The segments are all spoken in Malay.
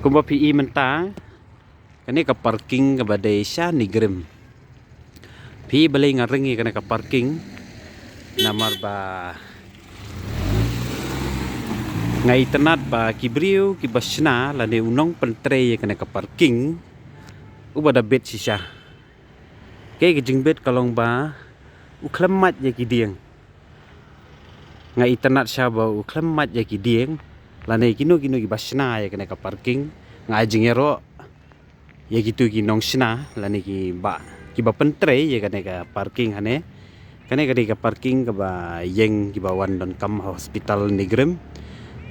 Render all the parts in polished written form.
Kumba PI mentah kani ka parking ka badai sya Nigrem. PI balai ngarengi kana ka parking namar ba ngai tenat ba kibriu ki basna lane unong pentre kana ka parking ubada bet sisya. Ke jingbet kalong ba uklemat ya ki dieng. Ngai tenat sya ba uklemat ya ki dieng lane kinu ki basna ya kana ka parking ngai jingero ya gitu ki nong sina lane ki ba pentre ya kana ka parking hane kane ka parking ka ba yeng ki bawan don kam hospital Nigrem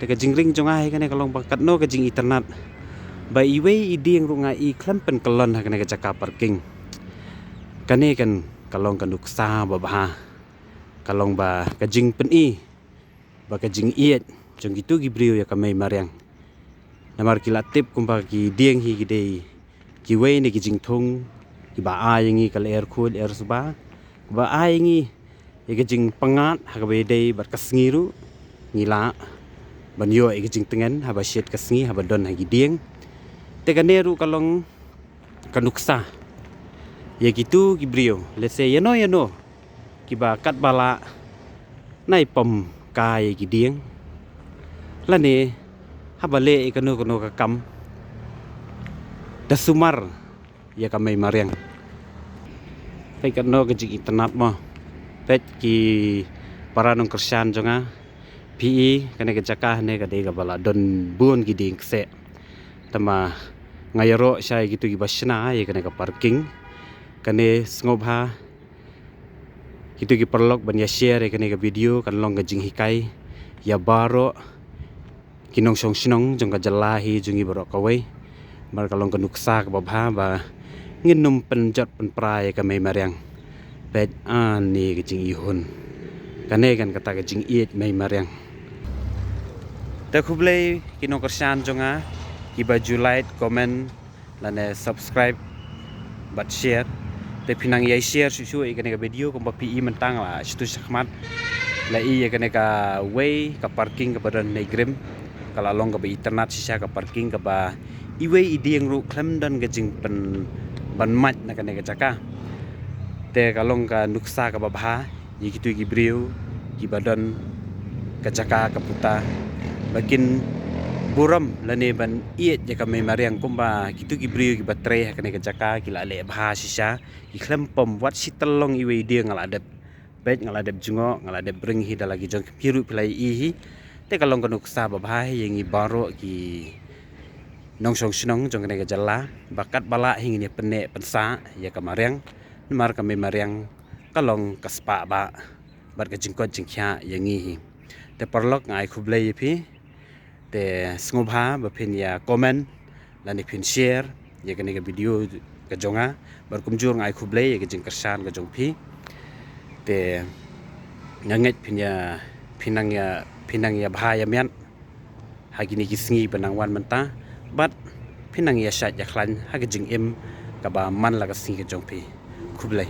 te ka jingring jonga kane kalong bakat no ka jing internet ba iwe iding runga I klempen kelon kane ka jaka parking kane kan kalong kan duksa ba bah kalong ba ka jing pen I ba ka jing iet jong gitu gibriu ya kamai mariang namar kilatip kumpa ki dieng hi gidei ki wei ni ki jing thung ki ba ayengi kal air khul air suba ba ayengi ya ki jing pangat ha ka dei bat kasngiru ngila ban yo ki jing tengen ha ba shet kasngi ha ba don ha ki dieng te kaneru kalong kanuksa ya gitu gibriu let's say yano ki ba kat bala nai pom ka ya ki dieng lane habale ikanu ka kam dasumar ya kamay mariang pay kano ka jing internet mo pet ki para nong kersan jonga PI kane ka jaka ne ka de ka bala don bun giding kse tama ngayaro siya gitu gi basna ya kane ka parking kane ngobha gitu gi perlok ban ya share ya kane ka video kan long ka jing hikai ya baro kinong song sinong jong ka jalahi jungi borok kawai mar kalong ka nuksa ka babha ba nginum penjot penprai ka may mariang pet ani ka jing ihun kane kan kata ka jing iet may mariang te khublei kinong kersan jonga ki baju like comment lane subscribe bat share te pinang yai share susu ikane ka video ko PI mentang la situ sakmat la I kane ka way ka parking ka badan Nigrem kalau long ka ba internet sisa ka parking ka ba iwe iding ru klem dan ka jing pen ban mat na kane ka jaka te kalong ka nuksa ka babha yi gitu gibriu ki badan ka jaka ka puta bakin buram lane ban iet ya ka may mariang kumba gitu gibriu ki batre kane ka jaka ki la le bha sisa ki klem pom wat sitelong iwe iding ngaladep bet ngaladep jungo ngaladep bringhi dalagi jong piru pilai ihi te kalong kanuk sa babhay yang ibaro ki nong song sinong jong kene jala bakat bala hingin ya pene pensa ya kamariang mar kami mariang kalong kaspa ba bar ka jingkot jingkya yang ihi te perlok ngai khublei pi te ngobha ba phin ya comment lan phin share ya kene video ka jonga bar kumjur ngai khublei ya ka jingkersan ka jong pi te nganget phin ya pinang ya bahaya mian hagini kisngi penangwan mentah bat pinang ya syat ya klan hagijing im kaba man la ka singi jongpi khublai